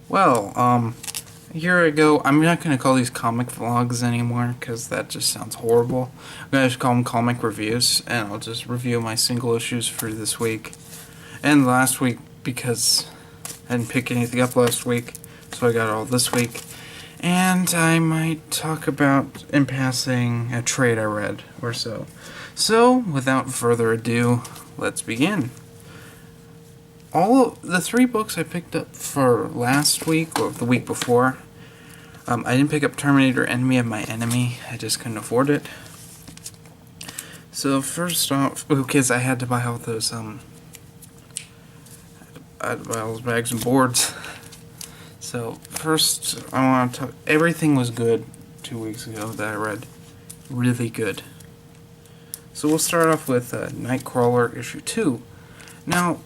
Well, a year ago, I'm not going to call these comic vlogs anymore, because that just sounds horrible. I'm going to just call them comic reviews, and I'll just review my single issues for this week. And last week, because I didn't pick anything up last week, so I got it all this week. And I might talk about, in passing, a trade I read, or so. So, without further ado, let's begin. All of the 3 books I picked up for last week, or the week before, I didn't pick up Terminator Enemy of My Enemy. I just couldn't afford it. So first off, because I had to buy all those, I had to buy all those bags and boards. So first, I want to talk, everything was good 2 weeks ago that I read. Really good. So we'll start off with Nightcrawler issue 2. Now,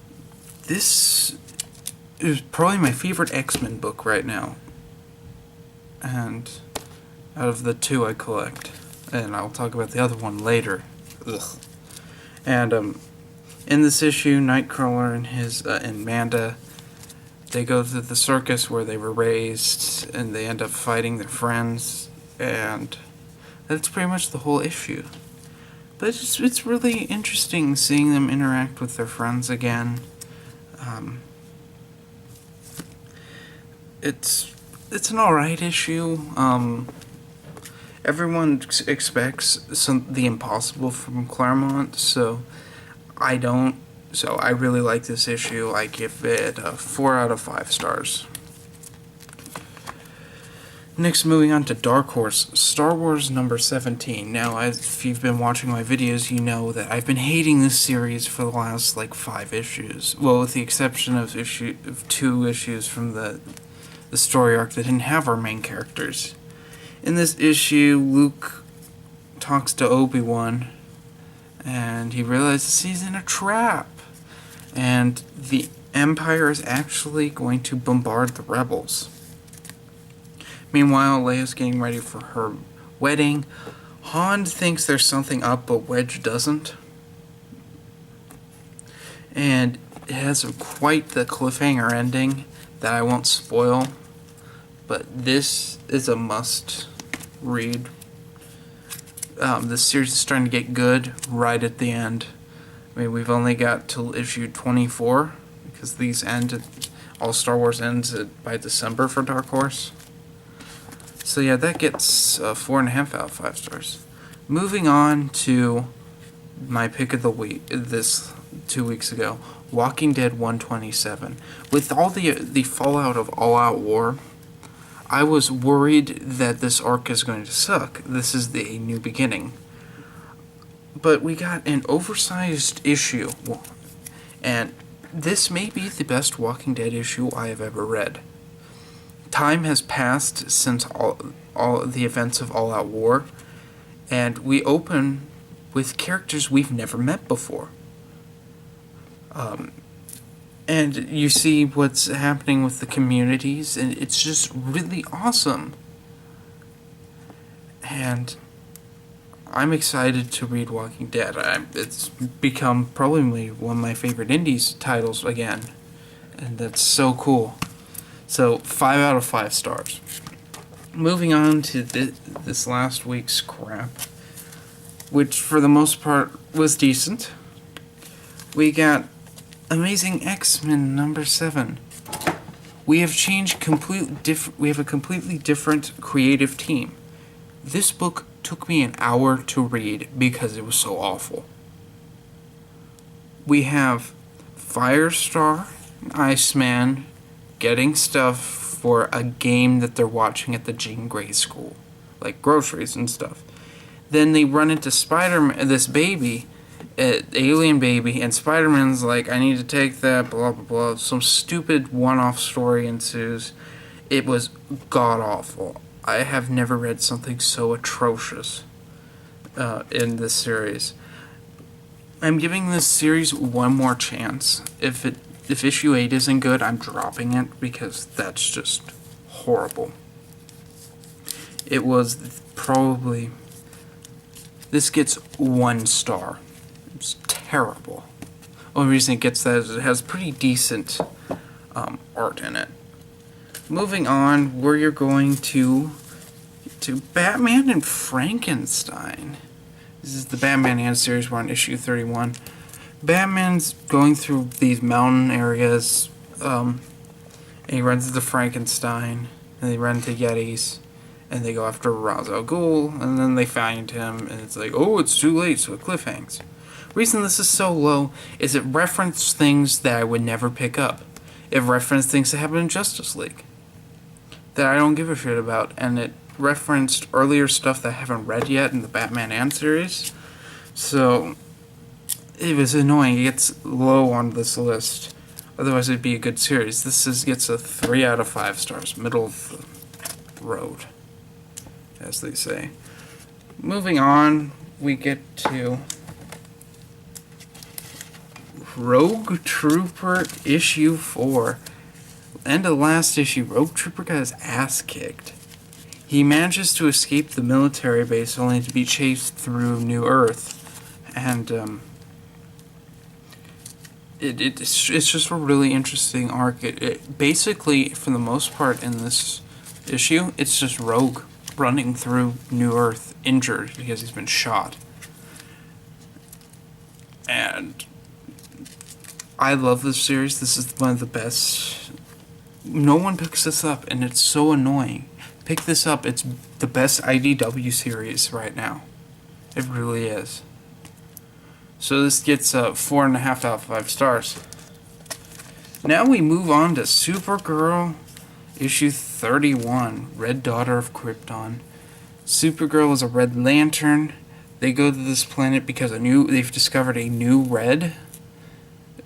this is probably my favorite X-Men book right now. And out of the 2 I collect. And I'll talk about the other one later. Ugh. And in this issue, Nightcrawler and his and Manda, they go to the circus where they were raised, and they end up fighting their friends, and that's pretty much the whole issue. But it's really interesting seeing them interact with their friends again. It's an alright issue. Everyone expects the impossible from Claremont, so I don't. So I really like this issue. I give it 4 out of 5 stars. Next, moving on to Dark Horse, Star Wars number 17. Now, if you've been watching my videos, you know that I've been hating this series for the last, 5 issues. Well, with the exception of 2 issues from the story arc that didn't have our main characters. In this issue, Luke talks to Obi-Wan, and he realizes he's in a trap. And the Empire is actually going to bombard the rebels. Meanwhile, Leia's getting ready for her wedding. Han thinks there's something up, but Wedge doesn't. And it has quite the cliffhanger ending that I won't spoil. But this is a must-read. This series is starting to get good right at the end. I mean, we've only got till issue 24, because these end, all Star Wars ends by December for Dark Horse. So yeah, that gets 4.5 out of 5 stars. Moving on to my pick of the week, this 2 weeks ago, Walking Dead 127. With all the fallout of All Out War, I was worried that this arc is going to suck. This is the new beginning. But we got an oversized issue, and this may be the best Walking Dead issue I have ever read. Time has passed since all the events of All Out War, and we open with characters we've never met before. And you see what's happening with the communities, and it's just really awesome. And I'm excited to read Walking Dead. It's become probably one of my favorite indies titles again, and that's so cool. So 5 out of 5 stars. Moving on to this last week's crap, which for the most part was decent. We got Amazing X-Men number 7. We have changed we have a completely different creative team. This book took me an hour to read because it was so awful. We have Firestar, Iceman, getting stuff for a game that they're watching at the Jean Grey school, like groceries and stuff. Then they run into Spider-Man, this baby, alien baby, and Spider-Man's like, I need to take that, blah, blah, blah. Some stupid one-off story ensues. It was god-awful. I have never read something so atrocious in this series. I'm giving this series one more chance. If issue 8 isn't good, I'm dropping it, because that's just horrible. It was probably... This gets 1 star. It's terrible. Only reason it gets that is it has pretty decent art in it. moving on, we're going to Batman and Frankenstein. This is the Batman Hand series. We're on issue 31. Batman's going through these mountain areas, and he runs into Frankenstein, and they run into Yetis, and they go after Ra's al Ghul, and then they find him, and it's like, oh, it's too late, so it cliffhangs. Reason this is so low is it referenced things that I would never pick up. It referenced things that happened in Justice League that I don't give a shit about, and it referenced earlier stuff that I haven't read yet in the Batman Hand series. So it was annoying. It gets low on this list. Otherwise, it'd be a good series. This gets a 3 out of 5 stars, middle of the road, as they say. Moving on, we get to Rogue Trooper issue 4. End of the last issue, Rogue Trooper got his ass kicked. He manages to escape the military base only to be chased through New Earth. And it's just a really interesting arc. It basically, for the most part in this issue, it's just Rogue running through New Earth injured because he's been shot. And I love this series. This is one of the best. No one picks this up, and it's so annoying. Pick this up. It's the best IDW series right now. It really is. So this gets 4.5 out of 5 stars. Now we move on to Supergirl issue 31, Red Daughter of Krypton. Supergirl is a Red Lantern. They go to this planet because they've discovered a new Red.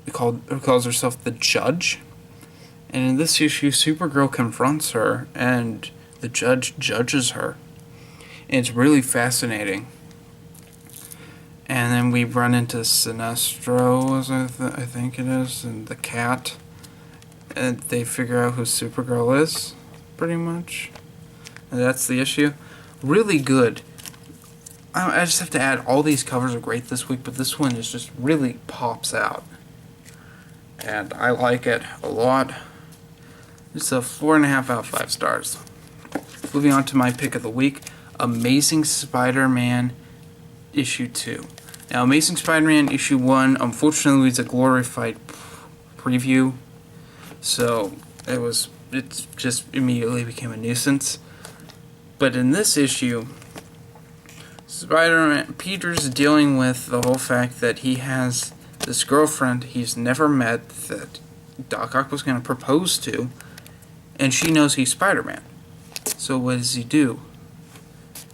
Who calls herself the Judge. And in this issue, Supergirl confronts her, and the Judge judges her. And it's really fascinating. And then we run into Sinestro, I think it is, and the cat. And they figure out who Supergirl is, pretty much. And that's the issue. Really good. I just have to add, all these covers are great this week, but this one is just really pops out. And I like it a lot. It's a 4.5 out of 5 stars. Moving on to my pick of the week, Amazing Spider-Man issue 2. Now, Amazing Spider-Man issue 1, unfortunately, is a glorified preview, so it just immediately became a nuisance. But in this issue, Peter's dealing with the whole fact that he has this girlfriend he's never met that Doc Ock was going to propose to, and she knows he's Spider-Man. So what does he do?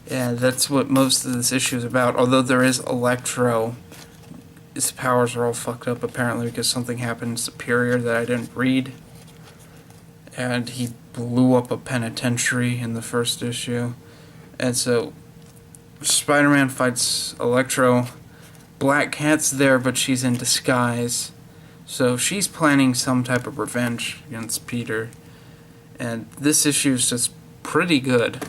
And that's what most of this issue is about, although there is Electro. His powers are all fucked up apparently because something happened in Superior that I didn't read. And he blew up a penitentiary in the first issue. And so Spider-Man fights Electro. Black Cat's there, but she's in disguise. So she's planning some type of revenge against Peter. And this issue is just pretty good.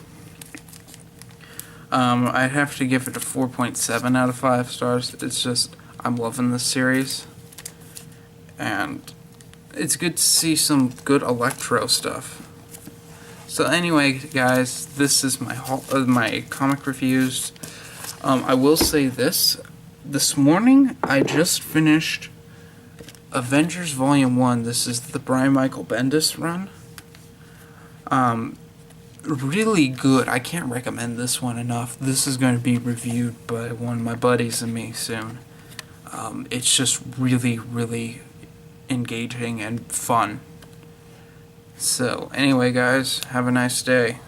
I'd have to give it a 4.7 out of 5 stars. It's just, I'm loving this series. And it's good to see some good Electro stuff. So anyway, guys, this is my comic reviews. I will say this. This morning, I just finished Avengers Volume 1. This is the Brian Michael Bendis run. Really good. I can't recommend this one enough. This is going to be reviewed by one of my buddies and me soon. It's just really, really engaging and fun. So, anyway, guys, have a nice day.